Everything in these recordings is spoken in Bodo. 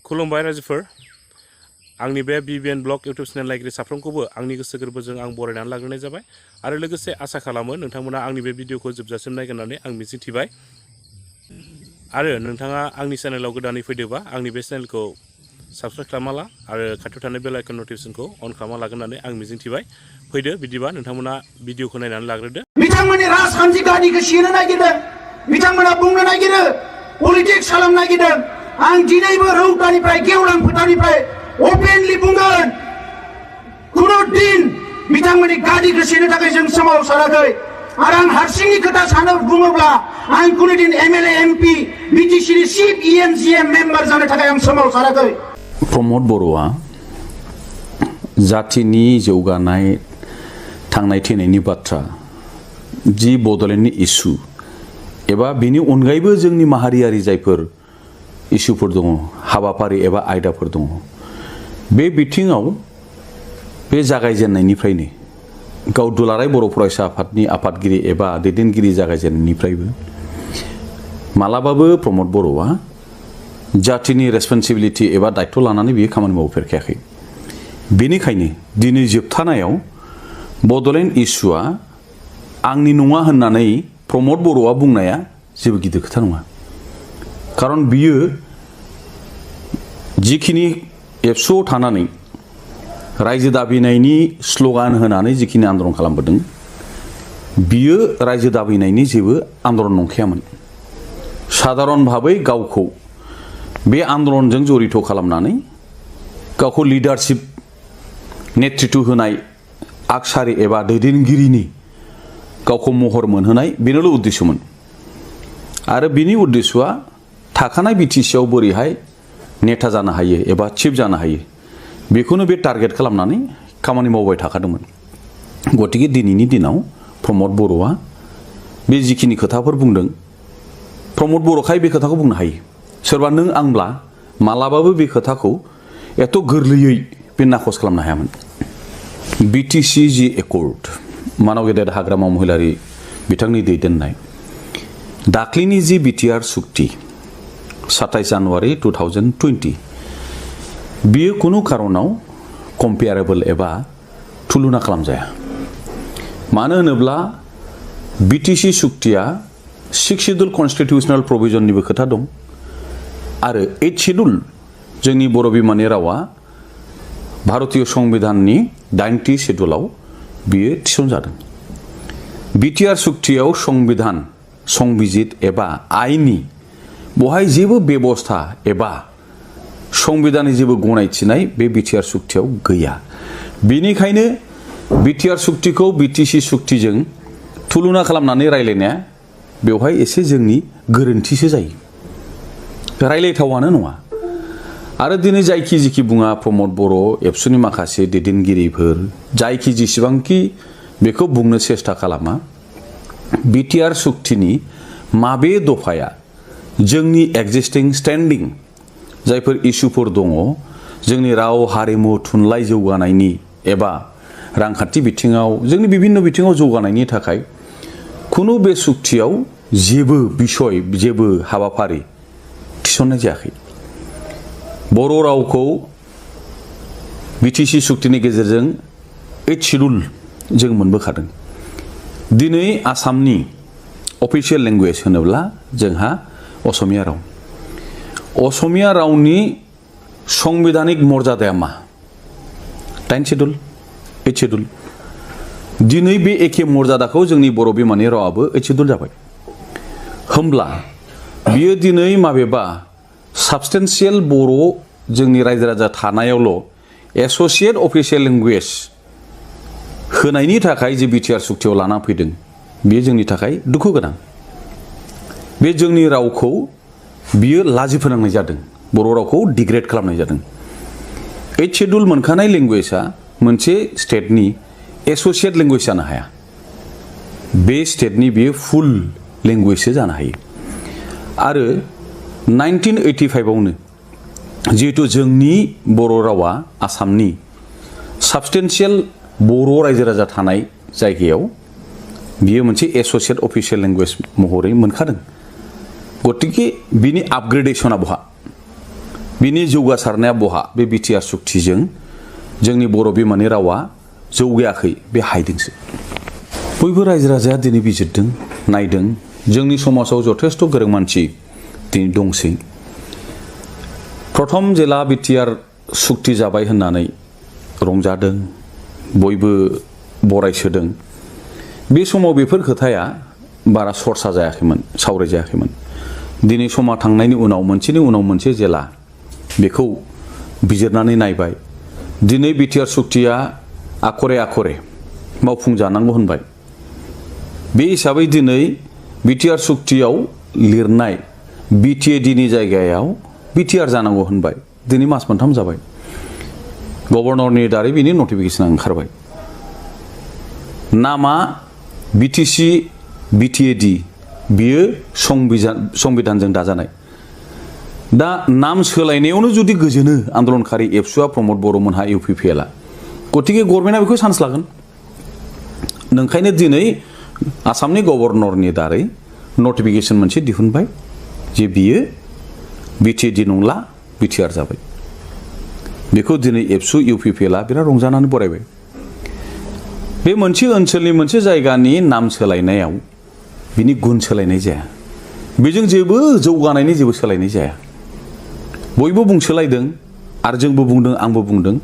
खुलुमबाय रायजोफोर आंनि बे बिबिएन ब्लग इउट्युब चेनेल नायगिरि साफ्रोमखौबो आंनि गोसो गोरबोजों आं बरायनानै लाग्रोनाय जाबाय आरो लोगोसे आसा खालामो नोंथांमोना आंनि बे भिडिअखौ जोबजासिम नायगोन होननानै आं मिजिंथिबाय आरो नोंथाङा आंनि चेनेलाव गोदानै फैदोंबा आंनि बे चेनेलखौ साबस्क्राइब खालामना ला आरो खाथियाव थानाय बेल आइकन नटिफिकेसनखौ अन खालामना लागोन होननानै आं मिजिंथिबाय फैदो बिदिबा नोंथांमोना भिडिअखौ नायनानै लाग्रोदो बिथांमोननि राजखान्थि गादिखौ सिनो नागिरदों बिथांमोना बुंनो नागिरो पलिटिक्स खालामनो नागिरदों आं दिनैबो रौतानिफ्राय गेवलां फोथारनिफ्राय अपेनलि बुंगोन खुनु दिन बिथांमोननि गादिखौ सिनो थाखाय जों सोमावसाराखै आरो आं हारसिंनि खोथा सानो बुङोब्ला आं खुनु दिन एमएलए एमपि बिटिसिनि चिफ इएमजिएम मेम्बार जानो थाखाय आं सोमावसाराखै प्रमद बर'आ जातिनि जौगानाय थांनाय थैनायनि बाथ्रा जि बड'लेण्डनि इस्यु एबा बेनि अनगायैबो जोंनि माहारियारि जायफोर इस्युफोर दङ हाबाफारि एबा आयदाफोर दङ बे बिथिङाव बे जागायजेननायनिफ्रायनो गाव दुलाराय बर' फरायसा आफादनि आफादगिरि एबा दैदेनगिरि जागायजेननायनिफ्रायबो मालाबाबो प्रमद बर'आ जातिनि रेसपन्सिबिलिटि एबा दायित्व लानानै बियो खामानि मावफेरखायाखै बेनिखायनो दिनै जोबथानायाव बड'लेण्ड इस्युआ आंनि नङा होननानै प्रमद बर'आ बुंनाया जेबो गिदिर खोथा नङा खारन बियो जिखिनि एबसुआव थानानै रायजो दाबिनायनि स्ल'गान होनानै जिखिनि आन्दलन खालामबोदों बियो रायजो दाबिनायनि जेबो आन्दलन नंखायामोन साधारन भाबै गावखौ बे आन्दलनजों जड़ित खालामनानै गावखौ लिडारशिप नेतृत्व होनाय आगसारि एबा दैदेनगिरिनि गावखौ महर मोनहोनाय बेनोल' उद्देश्यमोन आरो बिनि उद्देश्यआ थाखानाय बिटिसिआव बोरैहाय नेता जानो हायो एबा चिफ जानो हायो बेखौनो बे टारगेट खालामनानै खामानि मावबाय थाखादोंमोन गतिके दिनैनि दिनाव प्रमद बर'आ बे जिखिनि खोथाफोर बुंदों प्रमद बर'खाय बे खोथाखौ बुंनो हायो सोरबा नों आंब्ला मालाबाबो बे खोथाखौ एथ' गोरलैयै बे नाखस खालामनो हायामोन बिटिसि जि एकर्ड मानाव गेदेर हाग्रामा महिलारि बिथांनि दैदेननाय दाख्लिनि जि बिटिआर सुक्ति 27 जानुवारि 2020 बियो कुनु कारनाव कम्पेयारेबल एबा तुलना खालामजाया मानो होनोब्ला बिटिसि सुक्तिया 6 शेड्युल कन्स्टिटिउशनेल प्रोविजननिबो खोथा दं आरो 8 शेड्युल जोंनि बर' बिमानि रावा भारतीय संविधाननि 9थि शेड्युलाव बियो थिसनजादों बिटिआर सुक्तियाव संविधान संबिजित एबा आइननि बहाय जेबो बेबस्था एबा संविधाननि जेबो गनायथिनाय बे बिटिआर सुक्तियाव गैया बेनिखायनो बिटिआर सुक्तिखौ बिटिसि सुक्तिजों तुलना खालामनानै रायलायनाया बेवहाय एसे जोंनि गोरोन्थिसो जायो रायलायथावानो नङा आरो दिनै जायखि जिखि बुङा प्रमद बर' एबसुनि माखासे दैदेनगिरिफोर जायखि जेसेबांखि बेखौ बुंनो सेस्था खालामा बिटिआर सुक्तिनि माबे दफाया जोंनि एक्जिस्टिं स्टेन्डिं जायफोर इस्युफोर दङ जोंनि राव हारिमु थुनलाइ जौगानायनि एबा रांखान्थि बिथिङाव जोंनि बिभिन्न बिथिङाव जौगानायनि थाखाय खुनु बे सुक्तियाव जेबो बिसय जेबो हाबाफारि थिसननाय जायाखै बर' रावखौ बिटिसि सुक्तिनि गेजेरजों 8 शेड्युल जों मोनबोखादों दिनै आसामनि अफिसियेल लेंगुवेज होनोब्ला जोंहा असमिया राव असमिया रावनि संविधानिक मर्यादाया मा 10 शेड्युल 8 शेड्युल दिनै बे एखे मर्यादाखौ जोंनि बर' बिमानि रावाबो 8 शेड्युल जाबाय होमब्ला बियो दिनै माबेबा साबस्टेन्सियेल बर' जोंनि रायजो राजा थानायावल' एस'सिएट अफिसियेल लेंगुवेज होनायनि थाखाय जे बिटिआर सुक्तियाव लाना फैदों बेयो जोंनि थाखाय दुखु गोनां बे जोंनि रावखौ बियो लाजि फोनांनाय जादों बर' रावखौ डिग्रेड खालामनाय जादों 8 शेड्युल मोनखानाय लेंगुवेजआ मोनसे स्टेटनि एस'सिएट लेंगुवेज जानो हाया बे स्टेटनि बियो फुल लेंगुवेजसो जानो हायो आरो 1985 आवनो जिहेतु जोंनि बर' रावा आसामनि साबस्टेन्सियेल बर' रायजो राजा थानाय जायगायाव बियो मोनसे एस'सिएट अफिसियेल लेंगुवेज महरै मोनखादों गतिके बिनि आपग्रेडेशना बहा बिनि जौगासारनाया बहा बे बिटिआर सुक्तिजों जोंनि बर' बिमानि रावा जौगायाखै बे हायदोंसो बयबो रायजो राजाया दिनै बिजिरदों नायदों जोंनि समाजाव जथेस्थ' गोरों मानसि दिनै दंसै प्रथम जेला बिटिआर सुक्ति जाबाय होननानै रंजादों बयबो बरायसोदों बे समाव बेफोर खोथाया बारा सरसा जायाखैमोन सावराय जायाखैमोन दिनै समा थांनायनि उनाव मोनसेनि उनाव मोनसे जेला बेखौ बिजिरनानै नायबाय दिनै बिटिआर सुक्तिया आखरे आखरे मावफुंजानांगौ होनबाय बे हिसाबै दिनै बिटिआर सुक्तियाव लिरनाय बिटिएडिनि जायगायाव बिटिआर जानांगौ होनबाय दिनै मास मोनथाम जाबाय गभर्नरनि दारै बिनि नटिफिकेसन ओंखारबाय नामा बिटिसि बिटिएडि बियो संबिधानजों दाजानाय दा नाम सोलायनायावनो जुदि गोजोनो आन्दोलनकारि एबसुआ प्रमद बर'मोनहा इउपिपिएलआ गतिके गभर्नमेन्टआ बेखौ चान्स लागोन नोंखायनो दिनै आसामनि गभर्नरनि दारै नटिफिकेसन मोनसे दिहुनबाय जे बियो बिटिएडि नंला बिटिआर जाबाय बेखौ दिनै एबसु इउपिपिएलआ बिराद रंजानानै बरायबाय बे मोनसे ओनसोलनि मोनसे जायगानि नाम सोलायनायाव बिनि गुन सोलायनाय जाया बेजों जेबो जौगानायनि जेबो सोलायनाय जाया बयबो बुंसोलायदों आरो जोंबो बुंदों आंबो बुंदों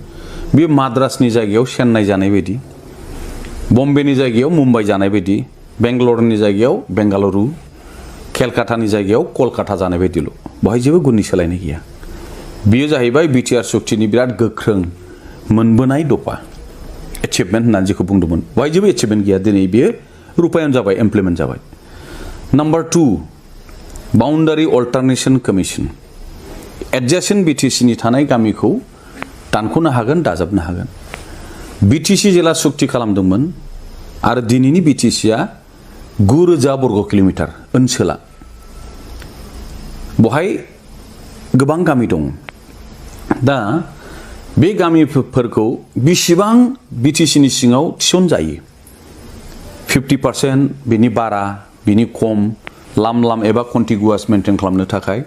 बे माद्रासनि जायगायाव चेन्नाइ जानाय बायदि बम्बेनि जायगायाव मुम्बाइ जानाय बायदि बेंगालरनि जायगायाव बेंगालुरु केलकातानि जायगायाव कलकाता जानाय बायदिल' बेवहाय जेबो गुननि सोलायनाय गैया बेयो जाहैबाय बिटिआर सुक्तिनि बिराद गोख्रों मोनबोनाय दफा एचिभमेन्ट होननानै जेखौ बुंदोंमोन बेवहाय जेबो एचिभमेन्ट गैया दिनै बेयो रुपायन जाबाय इमप्लिमेन्ट जाबाय नाम्बार 2 बाउन्डारि अल्टारनेशन कमिसन एडजासेन्ट बिटिसिनि थानाय गामिखौ दानख'नो हागोन दाजाबनो हागोन बिटिसि जेला सुक्ति खालामदोंमोन आरो दिनैनि बिटिसिआ 9,000 बर्ग किल'मिटार ओनसोला बेवहाय गोबां गामि दं दा बे गामिफोरखौ बेसेबां बिटिसिनि सिङाव थिसनजायो 50% बिनि बारा बिनि खम लाम लाम एबा कन्टिगुवास मेनटेन खालामनो थाखाय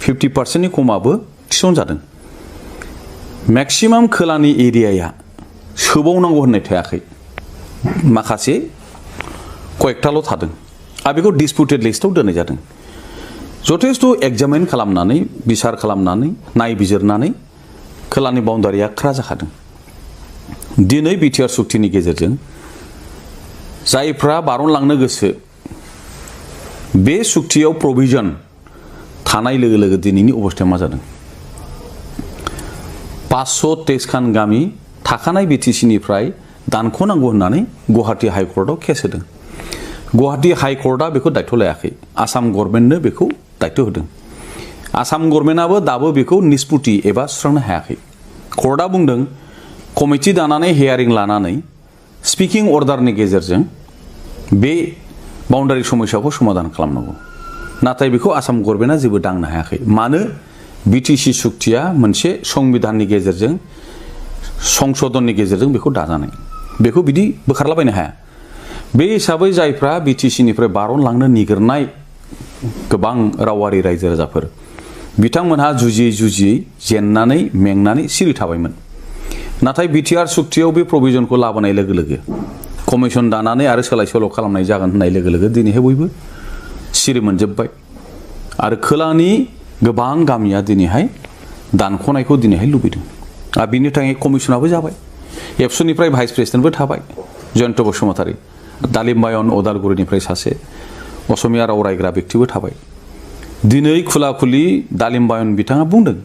50%नि खमाबो थिसनजादों मेक्सिमाम खोलानि एरियाया सोबावनांगौ होननाय थायाखै माखासे कयेकटाल' थादों आरो बेखौ डिसपुटेड लिस्टआव दोननाय जादों जथेस्थ' एग्जामिन खालामनानै बिसार खालामनानै नायबिजिरनानै खोलानि बाउन्डारिया ख्रा जाखादों दिनै बिटिआर सुक्तिनि गेजेरजों जायफ्रा बारनलांनो गोसो बे सुक्तियाव प्रभिजन थानाय लोगो लोगो दिनैनि अबस्थाया मा जादों 523 खान गामि थाखानाय बिटिसिनिफ्राय दानख'नांगौ होननानै गुवाहाटी हाइकर्टआव केस होदों गुवाहाटी हाइकर्टआ बेखौ दायथ' लायाखै आसाम गभर्नमेन्टनो बेखौ दायथ' होदों आसाम गभर्नमेन्टआबो दाबो बेखौ निष्पत्ति एबा सुस्रांनो हायाखै कर्टआ बुंदों कमिटि दानानै हियारिं लानानै स्पिकिं अर्डारनि गेजेरजों बे बाउन्डारि समस्याखौ समाधान खालामनांगौ नाथाय बेखौ आसाम गभर्नमेन्टआ जेबो दांनो हायाखै मानो बिटिसि सुक्तिया मोनसे संबिधाननि गेजेरजों संशोधननि गेजेरजों बेखौ दाजानाय बेखौ बिदि बोखारलाबायनो हाया बे हिसाबै जायफ्रा बिटिसिनिफ्राय बारनलांनो निगिरनाय गोबां रावारि रायजो राजाफोर बिथांमोनहा जुजियै जेननानै मेंनानै सिरि थाबायमोन नाथाय बिटिआर सुक्तियाव बे प्रभिजनखौ लाबोनाय लोगो लोगो कमिसन दानानै आरो सोलाय सोल' खालामनाय जागोन होननाय लोगो लोगो दिनैहाय बयबो सिरि मोनजोब्बाय आरो खोलानि गोबां गामिया दिनैहाय दानख'नायखौ दिनैहाय लुबैदों आरो बिनि थाखाय कमिसनाबो जाबाय एबसुनिफ्राय भाइस प्रेसिडेन्टबो थाबाय जयन्त बसुमतारी दालिम्बायन अदालगुरिनिफ्राय सासे असमिया राव रायग्रा व्यक्तिबो थाबाय दिनै खुला खुलि दालिम्बायन बिथाङा बुंदों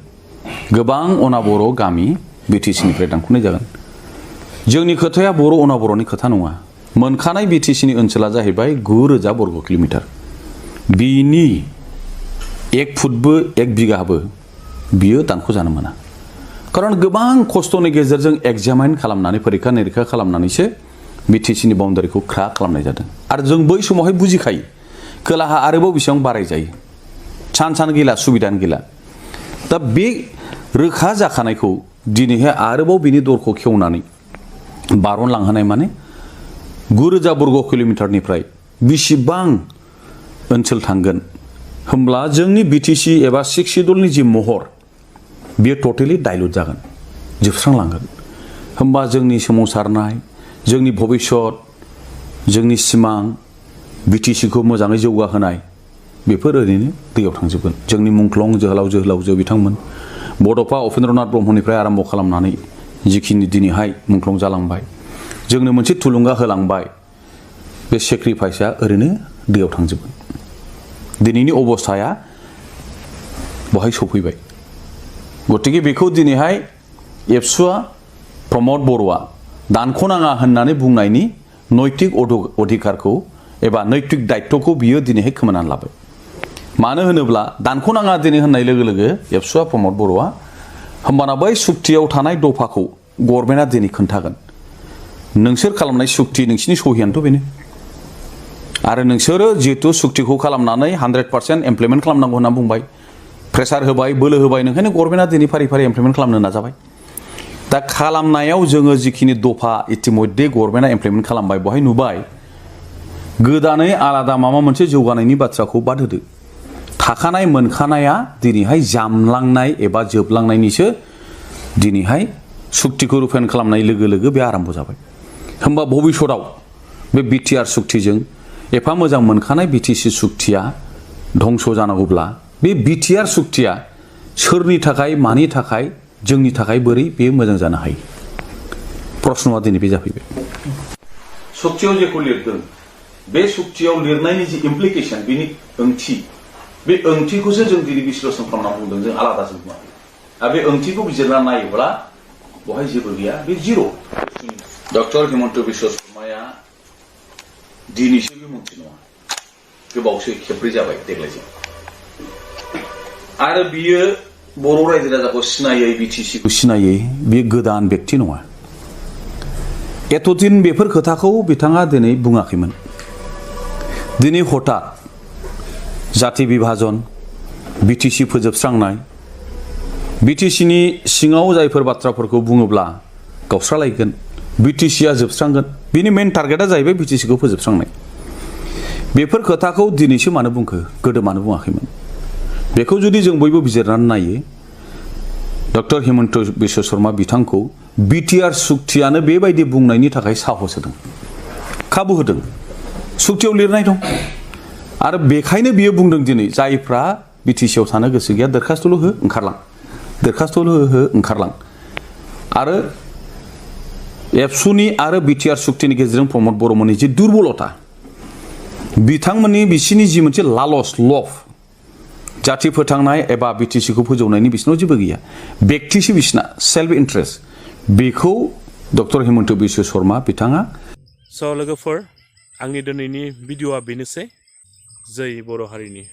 गोबां अना बर' गामि बिटिसिनिफ्राय दानख'नाय जागोन जोंनि खोथाया बर' अना बर'नि खोथा नङा मोनखानाय बिटिसिनि ओनसोला जाहैबाय 9,000 बर्ग किल'मिटार बिनि 1 फुटबो 1 बिगाबो बियो दानख'जानो मोना खारन गोबां खस्थ'नि गेजेरजों एग्जामिन खालामनानै परीक्षा निरीक्षा खालामनानैसो बिटिसिनि बाउन्डारिखौ ख्रा खालामनाय जादों आरो जों बै समावहाय बुजिखायो खोलाहा आरोबाव बेसेबां बाराय जायो चान्सआनो गैला सुबिदानो गैला दा बे रोखा जाखानायखौ दिनैहाय आरोबाव बिनि दरखौ खेवनानै बारनलांहोनाय माने 9,000 बर्ग किल'मिटारनिफ्राय बेसेबां ओनसोल थांगोन होमब्ला जोंनि बिटिसि एबा 6 शिड्युलनि जि महर बियो टटेलि डाइल्युट जागोन, जोबस्रांलांगोन। होमबा जोंनि सोमावसारनाय, जोंनि भबिष्यत, जोंनि सिमां, बिटिसिखौ मोजाङै जौगाहोनाय बेफोर ओरैनो दैयाव थांजोबगोन। जोंनि मुंख्लं जोहोलावजो बिथांमोन बड'फा उपेन्द्रनाथ ब्रह्मनिफ्राय आरम्भ खालामनानै जिखिनि दिनैहाय मुंख्लं जालांबाय, जोंनो मोनसे थुलुंगा होलांबाय, बे सेक्रिफाइसआ ओरैनो दैयाव थांजोबगोन। दिनैनि अबस्थाया बहाय सफैबाय। गतिके बेखौ दिनैहाय एबसुआ प्रमद बर'आ दानख'नाङा होननानै बुंनायनि नैतिक अधिकारखौ एबा नैतिक दायित्वखौ बियो दिनैहाय खोमानानै लाबाय। मानो होनोब्ला दानख'नाङा दिनै होननाय लोगो लोगो एबसुआ प्रमद बर'आ होमबाना बै सुक्तियाव थानाय दफाखौ गभर्नमेन्टआ दिनै खोन्थागोन। नोंसोर खालामनाय सुक्ति, नोंसिनि सहियानोथ' बेनो। आरो नोंसोरो जिहेतु सुक्तिखौ खालामनानै 100% इमप्लिमेन्ट खालामनांगौ होनना बुंबाय, प्रेसार होबाय, बोलो होबाय, नोंखायनो गभर्नमेन्टआ दिनै फारि फारि इमप्लिमेन्ट खालामनो नाजाबाय। दा खालामनायाव जोङो जिखिनि दफा इतिमध्य गभर्नमेन्टआ इमप्लिमेन्ट खालामबाय, बहाय नुबाय गोदानै आलादा माबा मोनसे जौगानायनि बाथ्राखौ बाद होदो। थाखानाय मोनखानाया दिनैहाय जामलांनाय एबा जोबलांनायनिसो दिनैहाय सुक्तिखौ रुपायन खालामनाय लोगो लोगो बे आरम्भ जाबाय। होमबा भबिष्यतआव बे बिटिआर सुक्तिजों एफा मोजां मोनखानाय बिटिसि सुक्तिया धंस जानांगौब्ला बे बिटिआर सुक्तिया सोरनि थाखाय, मानि थाखाय, जोंनि थाखाय बोरै बे मोजां जानो हायो? प्रश्नआ दिनै बे जाफैबाय। सुक्तियाव जेखौ लिरदों बे सुक्तियाव लिरनायनि जि इमप्लिकेसन, बेनि ओंथि, बे ओंथिखौसो जों दिनै बिश्लेषण खालामना बुंदों, जों आलादा जों बुङाखै। आरो बे ओंथिखौ बिजिरना नायोब्ला बहाय जेबो गैया, बे जिर'। डक्टर हिमन्त बिश्व शर्माया दिनैसो बे मन्थ्रि नङा, गोबावसै खेबब्रै जाबाय देग्लायजों। आरो बियो बर' रायजो राजाखौ सिनायै, बिटिसिखौ सिनायै, बियो गोदान बेक्ति नङा। एतदिन बेफोर खोथाखौ बिथाङा दिनै बुङाखैमोन। दिनै हठात जाति बिभाजन, बिटिसि फोजोबस्रांनाय, बिटिसिनि सिङाव जायफोर बाथ्राफोरखौ बुङोब्ला गावस्रालायगोन, बिटिसिआ जोबस्रांगोन, बिनि मेन टार्गेटआ जाहैबाय बिटिसिखौ फोजोबस्रांनाय। बेफोर खोथाखौ दिनैसो मानो बुंखो, गोदो मानो बुङाखैमोन? बेखौ जुदि जों बयबो बिजिरनानै नायो, डक्टर हिमन्त बिश्व शर्मा बिथांखौ बिटिआर सुक्तियानो बेबायदि बुंनायनि थाखाय साहस होदों, खाबु होदों। सुक्तियाव लिरनाय दं। आरो बेखायनो बियो बुंदों दिनै जायफ्रा बिटिसिआव थानो गोसो गैया दरखास्तल' हो, ओंखारलां, दरखास्तल' हो, ओंखारलां। आरो एबसुनि आरो बिटिआर सुक्तिनि गेजेरजों प्रमद बर'मोननि जि दुर्बलता, बिथांमोननि बिसिनि जि मोनसे लालस, लभ, जाति फोथांनाय एबा बिटिसिखौ फोजौनायनि बिसिनाव जेबो गैया, बेक्तिसो बिसिना, सेल्फ इन्ट्रेस्ट, बेखौ डक्टर हिमन्त बिश्व शर्मा बिथाङा। स' लोगोफोर, आंनि दिनैनि भिडिअ'आ बेनोसै। जै बर' हारिनि।